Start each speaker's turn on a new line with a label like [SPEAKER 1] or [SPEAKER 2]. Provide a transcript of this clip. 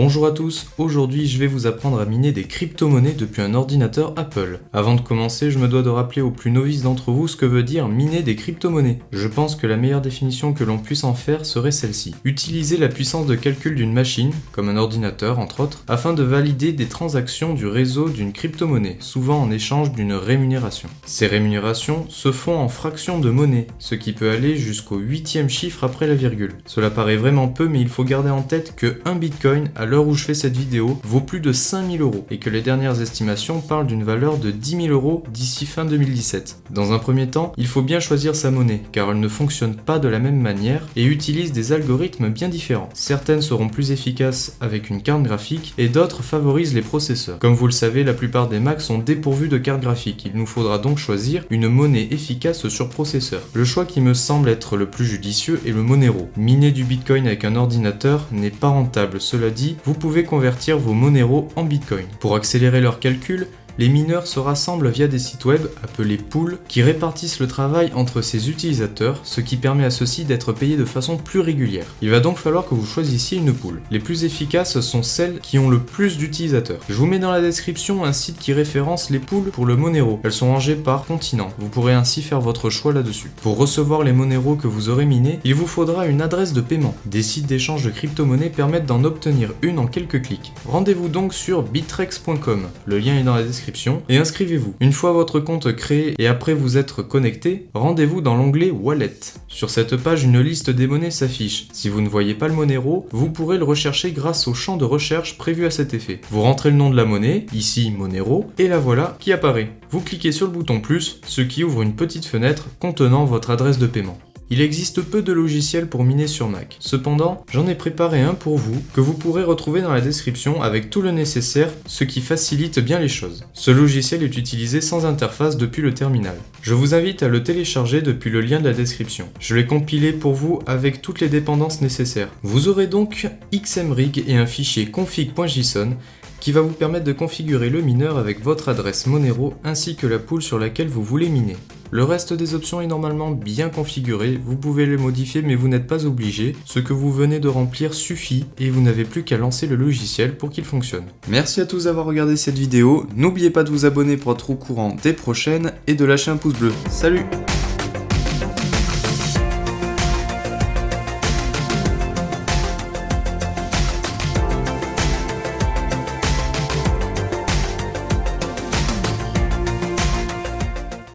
[SPEAKER 1] Bonjour à tous, aujourd'hui je vais vous apprendre à miner des crypto-monnaies depuis un ordinateur Apple. Avant de commencer, je me dois de rappeler aux plus novices d'entre vous ce que veut dire miner des crypto-monnaies. Je pense que la meilleure définition que l'on puisse en faire serait celle-ci. Utiliser la puissance de calcul d'une machine, comme un ordinateur entre autres, afin de valider des transactions du réseau d'une crypto-monnaie, souvent en échange d'une rémunération. Ces rémunérations se font en fractions de monnaie, ce qui peut aller jusqu'au 8e chiffre après la virgule. Cela paraît vraiment peu, mais il faut garder en tête que 1 bitcoin, à l'heure où je fais cette vidéo, vaut plus de 5000 euros et que les dernières estimations parlent d'une valeur de 10 000 euros d'ici fin 2017. Dans un premier temps, il faut bien choisir sa monnaie car elle ne fonctionne pas de la même manière et utilise des algorithmes bien différents. Certaines seront plus efficaces avec une carte graphique et d'autres favorisent les processeurs. Comme vous le savez, la plupart des Macs sont dépourvus de carte graphique. Il nous faudra donc choisir une monnaie efficace sur processeur. Le choix qui me semble être le plus judicieux est le Monero. Miner du bitcoin avec un ordinateur n'est pas rentable. Cela dit, vous pouvez convertir vos Monero en bitcoin. Pour accélérer leurs calculs, les mineurs se rassemblent via des sites web appelés pools qui répartissent le travail entre ces utilisateurs, ce qui permet à ceux-ci d'être payés de façon plus régulière. Il va donc falloir que vous choisissiez une pool. Les plus efficaces sont celles qui ont le plus d'utilisateurs. Je vous mets dans la description un site qui référence les pools pour le Monero. Elles sont rangées par continent. Vous pourrez ainsi faire votre choix là-dessus. Pour recevoir les Monero que vous aurez minés, il vous faudra une adresse de paiement. Des sites d'échange de crypto-monnaies permettent d'en obtenir une en quelques clics. Rendez-vous donc sur bitrex.com. Le lien est dans la description. Et inscrivez-vous. Une fois votre compte créé et après vous être connecté, rendez-vous dans l'onglet Wallet. Sur cette page, une liste des monnaies s'affiche. Si vous ne voyez pas le Monero, vous pourrez le rechercher grâce au champ de recherche prévu à cet effet. Vous rentrez le nom de la monnaie, ici Monero, et la voilà qui apparaît. Vous cliquez sur le bouton plus, ce qui ouvre une petite fenêtre contenant votre adresse de paiement. Il existe peu de logiciels pour miner sur Mac. Cependant, j'en ai préparé un pour vous que vous pourrez retrouver dans la description avec tout le nécessaire, ce qui facilite bien les choses. Ce logiciel est utilisé sans interface depuis le terminal. Je vous invite à le télécharger depuis le lien de la description. Je l'ai compilé pour vous avec toutes les dépendances nécessaires. Vous aurez donc XMRig et un fichier config.json qui va vous permettre de configurer le mineur avec votre adresse Monero ainsi que la pool sur laquelle vous voulez miner. Le reste des options est normalement bien configuré, vous pouvez les modifier mais vous n'êtes pas obligé, ce que vous venez de remplir suffit et vous n'avez plus qu'à lancer le logiciel pour qu'il fonctionne. Merci à tous d'avoir regardé cette vidéo, n'oubliez pas de vous abonner pour être au courant des prochaines et de lâcher un pouce bleu. Salut!